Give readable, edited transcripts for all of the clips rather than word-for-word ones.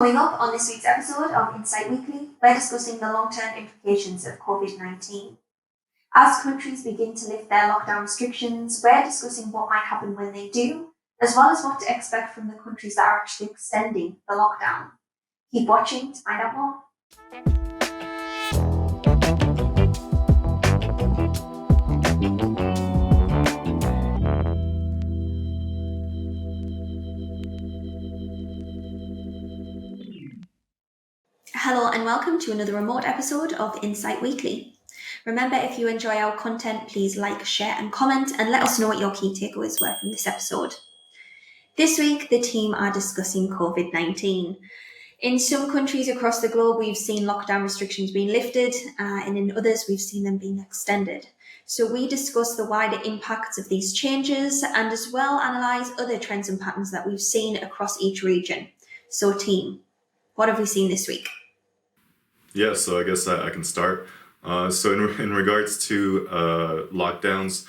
Coming up on this week's episode of Insight Weekly, we're discussing the long-term implications of COVID-19. As countries begin to lift their lockdown restrictions, we're discussing what might happen when they do, as well as what to expect from the countries that are actually extending the lockdown. Keep watching to find out more. Hello and welcome to another remote episode of Insight Weekly. Remember, if you enjoy our content, please like, share and comment and let us know what your key takeaways were from this episode. This week, the team are discussing COVID-19. In some countries across the globe, we've seen lockdown restrictions being lifted, and in others, we've seen them being extended. So we discuss the wider impacts of these changes and as well analyse other trends and patterns that we've seen across each region. So team, what have we seen this week? Yeah, so I guess I can start. So in regards to lockdowns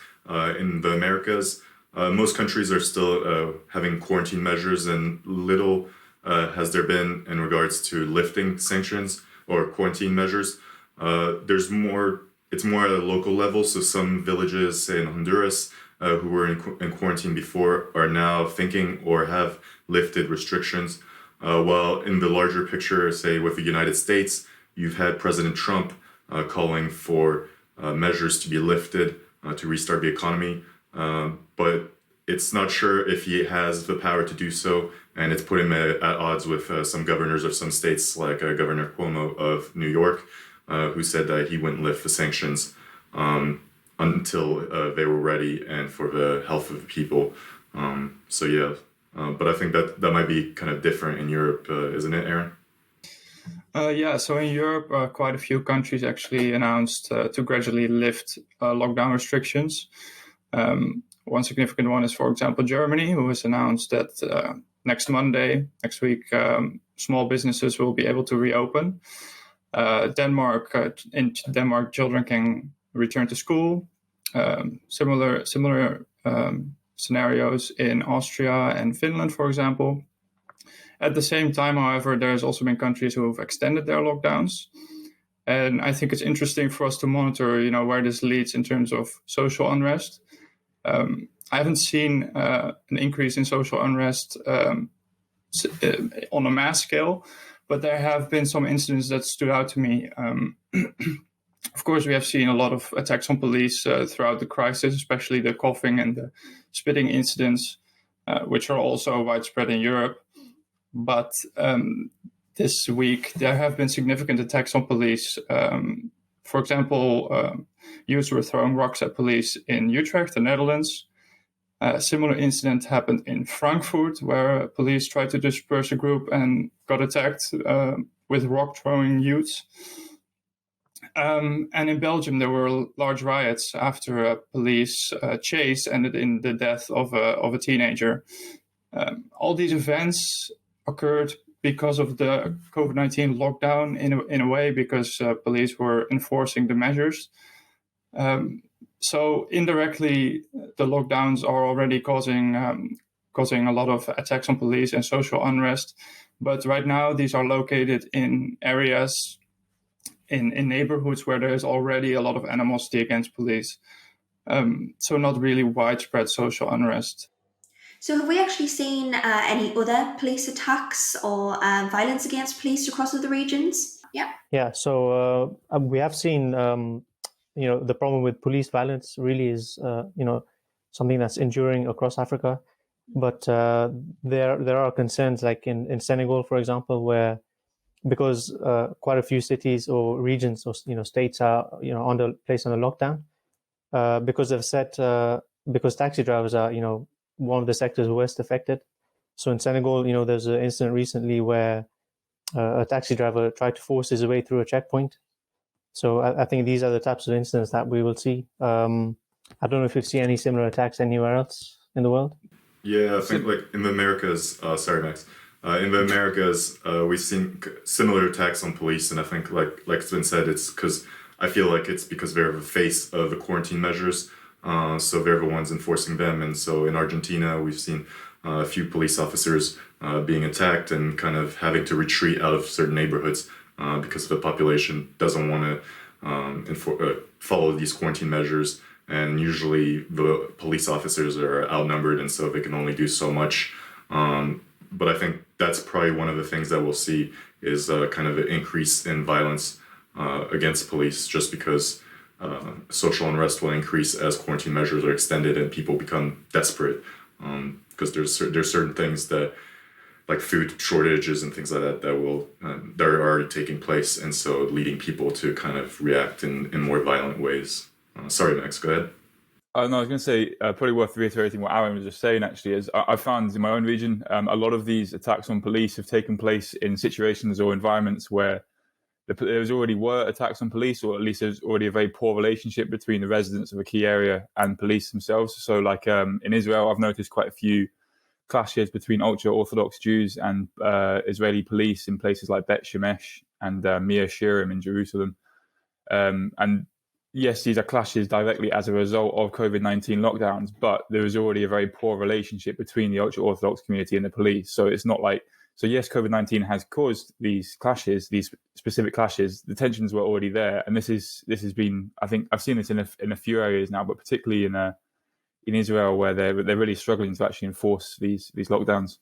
in the Americas, most countries are still having quarantine measures, and little has there been in regards to lifting sanctions or quarantine measures. It's more at a local level. So some villages, say in Honduras, who were in quarantine before, are now thinking or have lifted restrictions. While in the larger picture, say with the United States, you've had President Trump calling for measures to be lifted to restart the economy, but it's not sure if he has the power to do so, and it's put him at odds with some governors of some states, like Governor Cuomo of New York, who said that he wouldn't lift the sanctions until they were ready and for the health of the people. But I think that might be kind of different in Europe, isn't it, Aaron? So in Europe, quite a few countries actually announced to gradually lift lockdown restrictions. One significant one is, for example, Germany, who has announced that next week, small businesses will be able to reopen. In Denmark, children can return to school. Similar scenarios in Austria and Finland, for example. At the same time, however, there's also been countries who have extended their lockdowns. And I think it's interesting for us to monitor, where this leads in terms of social unrest. I haven't seen an increase in social unrest on a mass scale, but there have been some incidents that stood out to me. Of course, we have seen a lot of attacks on police throughout the crisis, especially the coughing and the spitting incidents, which are also widespread in Europe. But this week, there have been significant attacks on police. For example, youths were throwing rocks at police in Utrecht, the Netherlands. A similar incident happened in Frankfurt, where police tried to disperse a group and got attacked with rock-throwing youths. And in Belgium, there were large riots after a police chase ended in the death of a teenager. All these events occurred because of the COVID-19 lockdown in a way, because police were enforcing the measures. So indirectly, the lockdowns are already causing a lot of attacks on police and social unrest. But right now, these are located in areas, in neighborhoods where there is already a lot of animosity against police. So not really widespread social unrest. So have we actually seen any other police attacks or violence against police across other regions? Yeah. So we have seen, the problem with police violence really is, something that's enduring across Africa. But there are concerns, like in Senegal, for example, where because quite a few cities or regions or states are placed on a lockdown because because taxi drivers are one of the sectors worst affected. So in Senegal, there's an incident recently where a taxi driver tried to force his way through a checkpoint. So I think these are the types of incidents that we will see. I don't know if you'll see any similar attacks anywhere else in the world. Yeah, I think like in the Americas, sorry, Max. In the Americas, we've seen similar attacks on police, and I think like it's been said, it's because I feel like it's because they're the face of the quarantine measures. So they're the ones enforcing them. And so in Argentina, we've seen a few police officers being attacked and kind of having to retreat out of certain neighborhoods because the population doesn't want to follow these quarantine measures. And usually the police officers are outnumbered, and so they can only do so much. But I think that's probably one of the things that we'll see is kind of an increase in violence against police, just because social unrest will increase as quarantine measures are extended and people become desperate. Because there's certain things that, like food shortages and things like that, that are already taking place, and so leading people to kind of react in more violent ways. Sorry, Max, go ahead. No, I was going to say, probably worth reiterating what Aaron was just saying, actually, is I found in my own region, a lot of these attacks on police have taken place in situations or environments where there already were attacks on police, or at least there's already a very poor relationship between the residents of a key area and police themselves. So like in Israel, I've noticed quite a few clashes between ultra-Orthodox Jews and Israeli police in places like Bet Shemesh and Mea Shearim in Jerusalem. And yes, these are clashes directly as a result of COVID-19 lockdowns, but there is already a very poor relationship between the ultra-Orthodox community and the police. So it's not like, so yes, COVID-19 has caused these clashes, these specific clashes. The tensions were already there. And this has been, I think I've seen this in a few areas now, but particularly in Israel, where they're really struggling to actually enforce these lockdowns.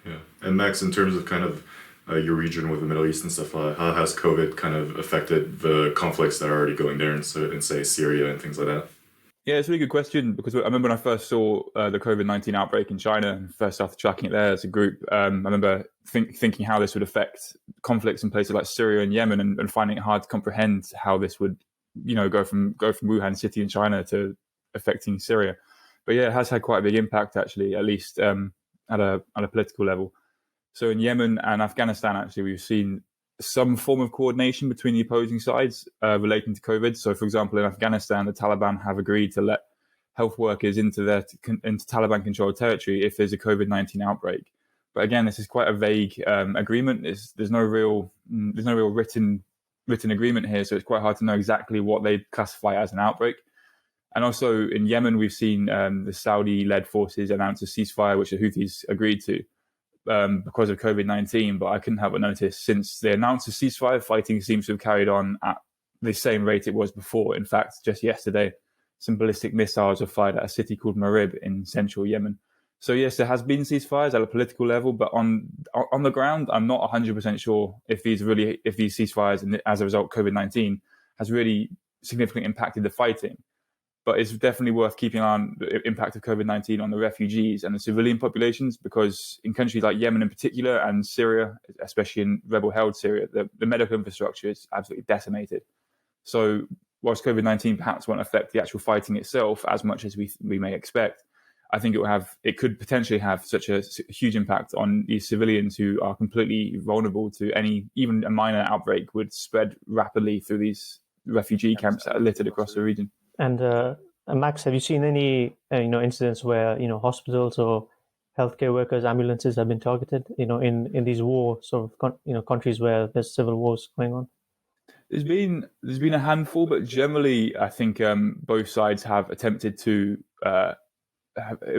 Yeah. And Max, in terms of kind of your region with the Middle East and stuff, how has COVID kind of affected the conflicts that are already going there in say, Syria and things like that? Yeah, it's a really good question, because I remember when I first saw the COVID-19 outbreak in China and first started tracking it there as a group, I remember thinking how this would affect conflicts in places like Syria and Yemen, and finding it hard to comprehend how this would, go from Wuhan city in China to affecting Syria. But yeah, it has had quite a big impact, actually, at least at a political level. So in Yemen and Afghanistan, actually, we've seen some form of coordination between the opposing sides relating to COVID. So, for example, in Afghanistan, the Taliban have agreed to let health workers into Taliban-controlled territory if there's a COVID-19 outbreak. But again, this is quite a vague agreement. There's no real written agreement here, so it's quite hard to know exactly what they classify as an outbreak. And also in Yemen, we've seen the Saudi-led forces announce a ceasefire, which the Houthis agreed to because of COVID-19. But I couldn't help but notice, since they announced a ceasefire, fighting seems to have carried on at the same rate it was before. In fact, just yesterday, some ballistic missiles were fired at a city called Marib in central Yemen. So yes, there has been ceasefires at a political level, but on the ground, I'm not 100% sure if these ceasefires, and as a result, COVID-19 has really significantly impacted the fighting. But it's definitely worth keeping an eye on the impact of COVID-19 on the refugees and the civilian populations, because in countries like Yemen in particular, and Syria, especially in rebel-held Syria, the medical infrastructure is absolutely decimated. So whilst COVID-19 perhaps won't affect the actual fighting itself as much as we may expect, I think it could potentially have such a huge impact on these civilians who are completely vulnerable to even a minor outbreak would spread rapidly through these refugee camps that are littered across the region. And Max, have you seen any incidents where hospitals or healthcare workers, ambulances have been targeted? In these war sort of countries where there's civil wars going on. There's been a handful, but generally, I think both sides have attempted to.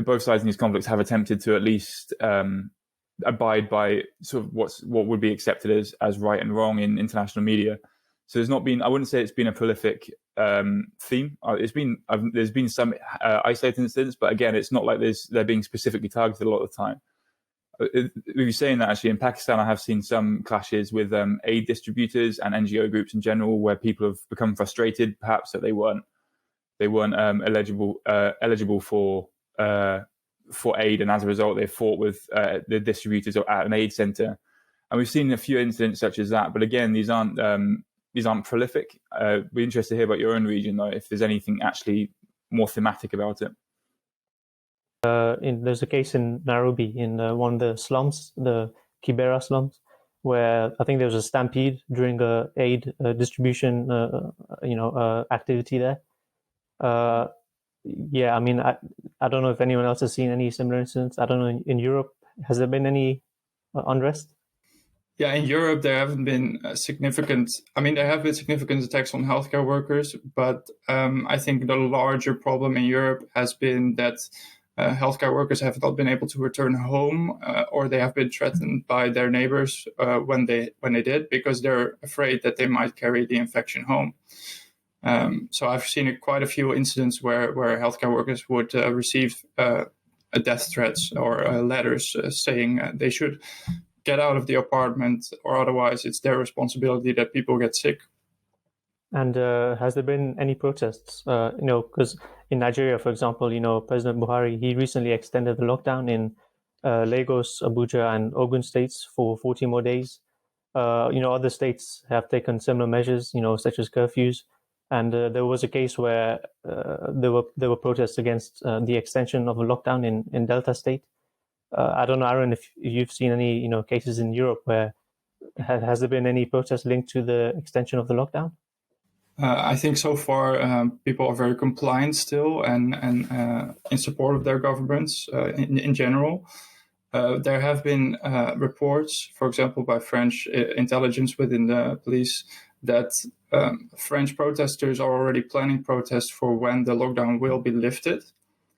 Both sides in these conflicts have attempted to at least abide by sort of what would be accepted as right and wrong in international media. So there's not been. I wouldn't say it's been a prolific theme. There's been some isolated incidents, but again, it's not like they're being specifically targeted a lot of the time. We were saying that actually in Pakistan, I have seen some clashes with aid distributors and NGO groups in general, where people have become frustrated, perhaps that they weren't eligible for aid, and as a result, they fought with the distributors at an aid center. And we've seen a few incidents such as that. But again, these aren't prolific. We're interested to hear about your own region, though, if there's anything actually more thematic about it. There's a case in Nairobi, in one of the slums, the Kibera slums, where I think there was a stampede during a aid distribution, activity there. I mean, I don't know if anyone else has seen any similar incidents. I don't know, in Europe, has there been any unrest? Yeah, in Europe, there haven't been significant attacks on healthcare workers, but I think the larger problem in Europe has been that healthcare workers have not been able to return home, or they have been threatened by their neighbors when they did, because they're afraid that they might carry the infection home. So I've seen quite a few incidents where healthcare workers would receive death threats or letters saying they should get out of the apartment, or otherwise it's their responsibility that people get sick. And has there been any protests? Because in Nigeria, for example, President Buhari, he recently extended the lockdown in Lagos, Abuja, and Ogun states for 40 more days. Other states have taken similar measures, such as curfews. And there was a case where there were protests against the extension of a lockdown in Delta State. I don't know, Aaron, if you've seen any cases in Europe where has there been any protest linked to the extension of the lockdown? I think so far people are very compliant still and in support of their governments in general. There have been reports, for example, by French intelligence within the police, that French protesters are already planning protests for when the lockdown will be lifted.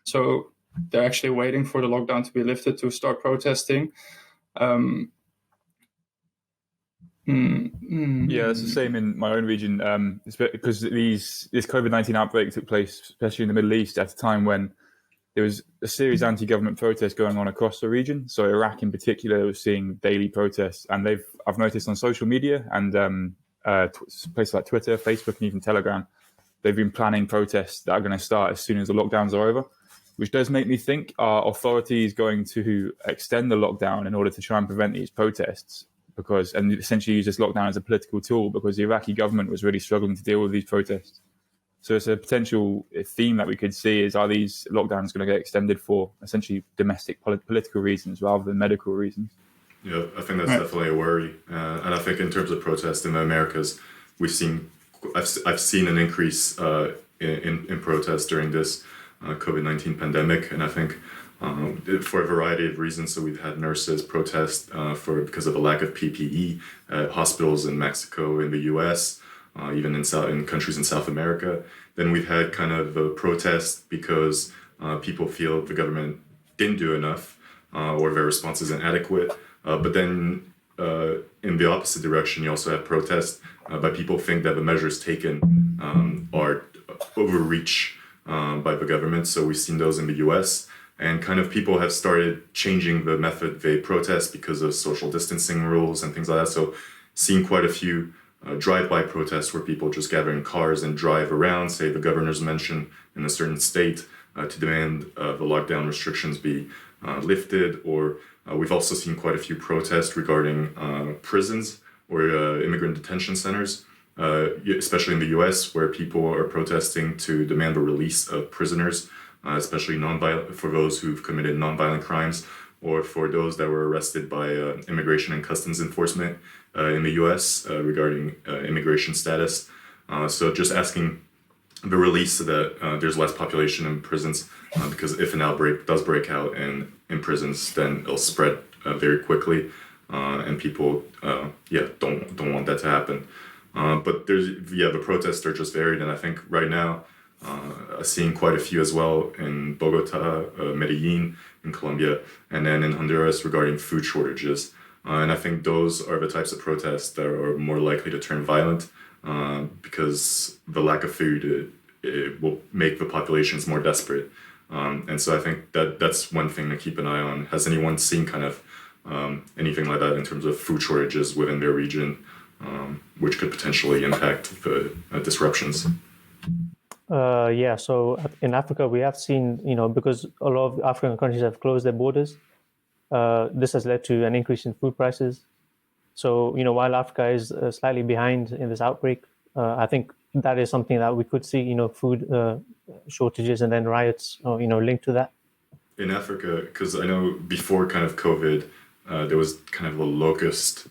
So they're actually waiting for the lockdown to be lifted to start protesting. Yeah, it's the same in my own region. It's because this COVID-19 outbreak took place, especially in the Middle East, at a time when there was a serious anti-government protest going on across the region. So Iraq, in particular, was seeing daily protests, and I've noticed on social media and places like Twitter, Facebook, and even Telegram, they've been planning protests that are going to start as soon as the lockdowns are over, which does make me think: are authorities going to extend the lockdown in order to try and prevent these protests? And essentially use this lockdown as a political tool, because the Iraqi government was really struggling to deal with these protests. So it's a potential theme that we could see is, are these lockdowns going to get extended for essentially domestic political reasons rather than medical reasons? Yeah, I think that's definitely a worry. And I think in terms of protests in the Americas, I've seen an increase in protests during this COVID-19 pandemic. And I think for a variety of reasons. So we've had nurses protest because of a lack of PPE at hospitals in Mexico, in the US, even in countries in South America. Then we've had kind of a protest because people feel the government didn't do enough or their response isn't adequate. But then in the opposite direction, you also have protests by people think that the measures taken are overreach by the government. So we've seen those in the US. And kind of people have started changing the method they protest because of social distancing rules and things like that. So seeing quite a few drive-by protests where people just gather in cars and drive around, say the governor's mention in a certain state to demand the lockdown restrictions be lifted. Or we've also seen quite a few protests regarding prisons or immigrant detention centers, especially in the US, where people are protesting to demand the release of prisoners, especially nonviolent, for those who've committed nonviolent crimes, or for those that were arrested by immigration and customs enforcement in the US regarding immigration status. So just asking the release so that there's less population in prisons, because if an outbreak does break out in prisons, then it'll spread very quickly, and people don't want that to happen. But the protests are just varied, and I think right now seeing quite a few as well in Bogota, Medellin, in Colombia, and then in Honduras regarding food shortages. And I think those are the types of protests that are more likely to turn violent because the lack of food it will make the populations more desperate. And so I think that's one thing to keep an eye on. Has anyone seen kind of anything like that in terms of food shortages within their region, which could potentially impact the disruptions? So in Africa, we have seen, because a lot of African countries have closed their borders, this has led to an increase in food prices. So, while Africa is slightly behind in this outbreak, I think that is something that we could see, food shortages and then riots, linked to that. In Africa, because I know before kind of COVID, there was kind of a locust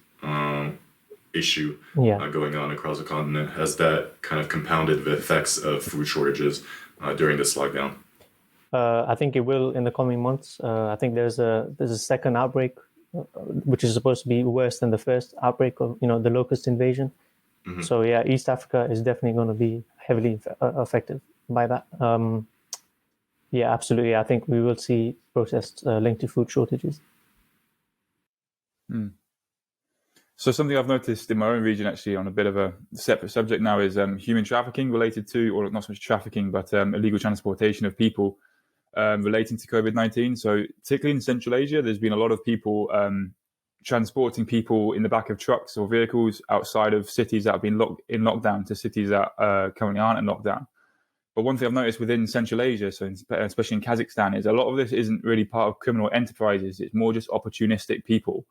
issue going on across the continent. Has that kind of compounded the effects of food shortages during this lockdown? I think it will in the coming months. I think there's a second outbreak, which is supposed to be worse than the first outbreak of the locust invasion. Mm-hmm. So East Africa is definitely going to be heavily affected by that. Yeah, absolutely. I think we will see protests linked to food shortages. So something I've noticed in my own region, actually, on a bit of a separate subject now, is human trafficking related to, or not so much trafficking, but illegal transportation of people relating to COVID-19. So particularly in Central Asia, there's been a lot of people transporting people in the back of trucks or vehicles outside of cities that have been in lockdown to cities that currently aren't in lockdown. But one thing I've noticed within Central Asia, so especially in Kazakhstan, is a lot of this isn't really part of criminal enterprises. It's more just opportunistic people.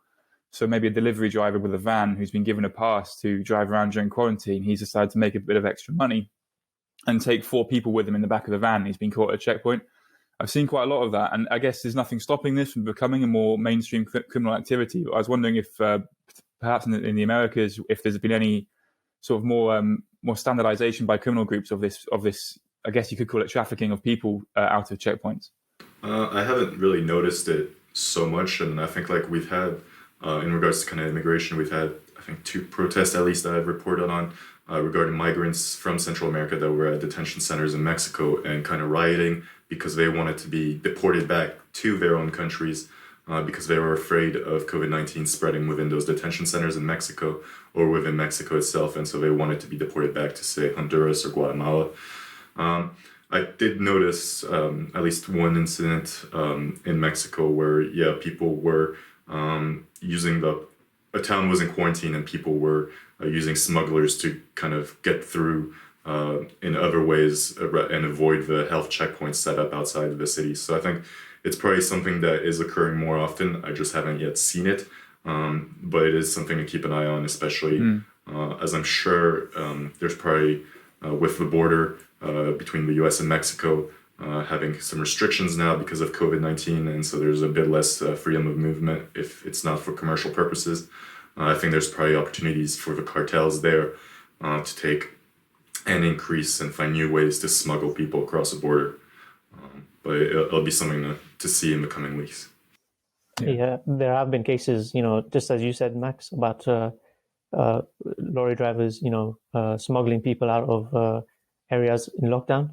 So maybe a delivery driver with a van who's been given a pass to drive around during quarantine, he's decided to make a bit of extra money and take 4 people with him in the back of the van. He's been caught at a checkpoint. I've seen quite a lot of that, and I guess there's nothing stopping this from becoming a more mainstream criminal activity. But I was wondering if perhaps in the Americas, if there's been any sort of more standardization by criminal groups of this. I guess you could call it trafficking of people out of checkpoints. I haven't really noticed it so much, and I think like we've had, in regards to kind of immigration, we've had, I think, 2 protests at least that I've reported on regarding migrants from Central America that were at detention centers in Mexico and kind of rioting because they wanted to be deported back to their own countries because they were afraid of COVID-19 spreading within those detention centers in Mexico or within Mexico itself, and so they wanted to be deported back to, say, Honduras or Guatemala. I did notice at least one incident in Mexico where, people were using a town was in quarantine and people were using smugglers to kind of get through in other ways and avoid the health checkpoints set up outside of the city. So I think it's probably something that is occurring more often. I just haven't yet seen it, but it is something to keep an eye on, especially as I'm sure there's probably with the border between the U.S. and Mexico having some restrictions now because of COVID-19, and so there's a bit less freedom of movement if it's not for commercial purposes. I think there's probably opportunities for the cartels there to take and increase and find new ways to smuggle people across the border. But it'll be something to see in the coming weeks. Yeah, there have been cases, just as you said, Max, about lorry drivers, smuggling people out of areas in lockdown.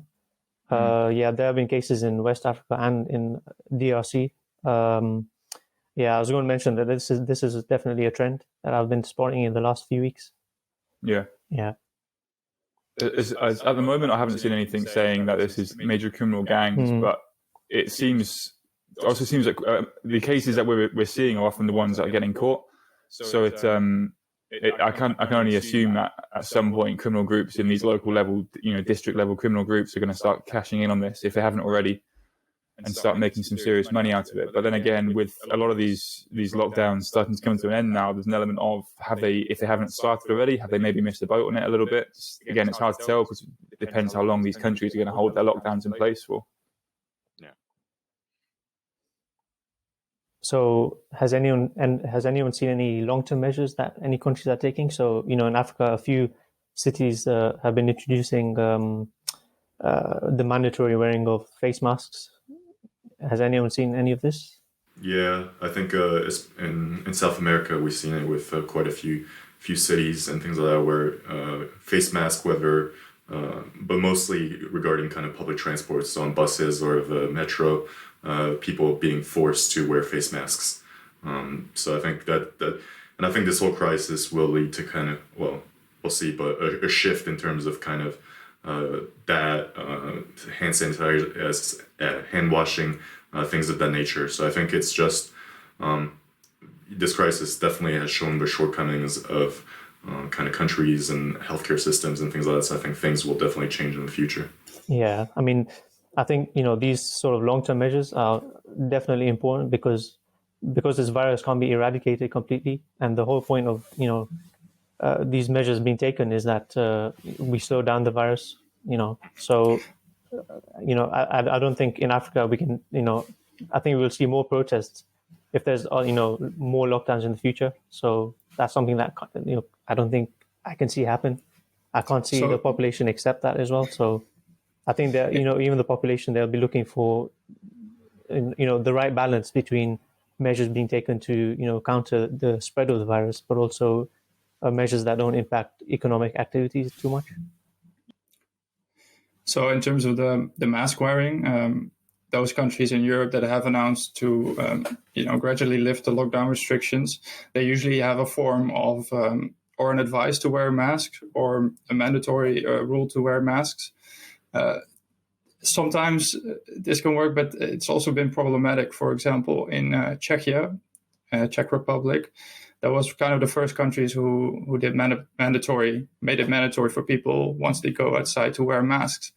There have been cases in West Africa and in DRC. I was going to mention that this is definitely a trend that I've been spotting in the last few weeks. Yeah. At the moment, I haven't seen anything saying that this is major criminal gangs, but it also seems like the cases that we're seeing are often the ones that are getting caught. So I can only assume that at some point criminal groups in these local level, district level criminal groups are going to start cashing in on this if they haven't already, and start making some serious money out of it. But then again, with a lot of these lockdowns starting to come to an end now, there's an element of if they haven't started already, have they maybe missed the boat on it a little bit? Again, it's hard to tell because it depends how long these countries are going to hold their lockdowns in place for. So has anyone seen any long-term measures that any countries are taking? So, in Africa, a few cities have been introducing the mandatory wearing of face masks. Has anyone seen any of this? Yeah, I think in South America, we've seen it with quite a few cities and things like that where face mask, but mostly regarding kind of public transport, so on buses or the metro, people being forced to wear face masks. So I think that and I think this whole crisis will lead to kind of, well, we'll see, but a shift in terms of kind of hand sanitizer, hand washing, things of that nature. So I think it's just this crisis definitely has shown the shortcomings of kind of countries and healthcare systems and things like that. So I think things will definitely change in the future. Yeah, I mean, I think these sort of long-term measures are definitely important because this virus can't be eradicated completely, and the whole point of these measures being taken is that we slow down the virus. So I don't think in Africa we can. I think we'll see more protests if there's more lockdowns in the future. So that's something that I don't think I can see happen. I can't see the population accept that as well. So I think that even the population, they'll be looking for the right balance between measures being taken to counter the spread of the virus, but also measures that don't impact economic activities too much. So in terms of the mask wearing, those countries in Europe that have announced to gradually lift the lockdown restrictions, they usually have a form of or an advice to wear masks or a mandatory rule to wear masks. Sometimes this can work, but it's also been problematic. For example, in Czechia, Czech Republic, that was kind of the first countries who did made it mandatory for people once they go outside to wear masks.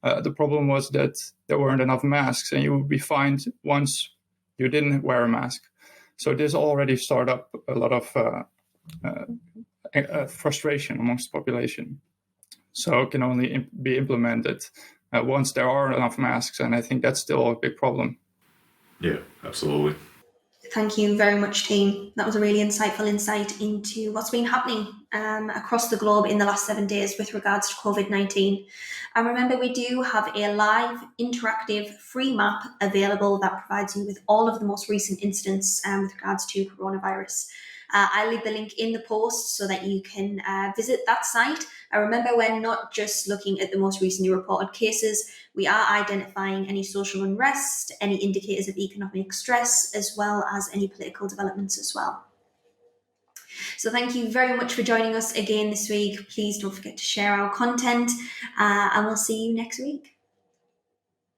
The problem was that there weren't enough masks, and you would be fined once you didn't wear a mask. So this already started up a lot of frustration amongst the population. So it can only be implemented once there are enough masks, and I think that's still a big problem. Yeah, absolutely. Thank you very much, team. That was a really insightful insight into what's been happening across the globe in the last 7 days with regards to COVID-19. And remember, we do have a live, interactive, free map available that provides you with all of the most recent incidents with regards to coronavirus. I'll leave the link in the post so that you can visit that site. Remember, we're not just looking at the most recently reported cases. We are identifying any social unrest, any indicators of economic stress, as well as any political developments as well. So thank you very much for joining us again this week. Please don't forget to share our content, and we'll see you next week.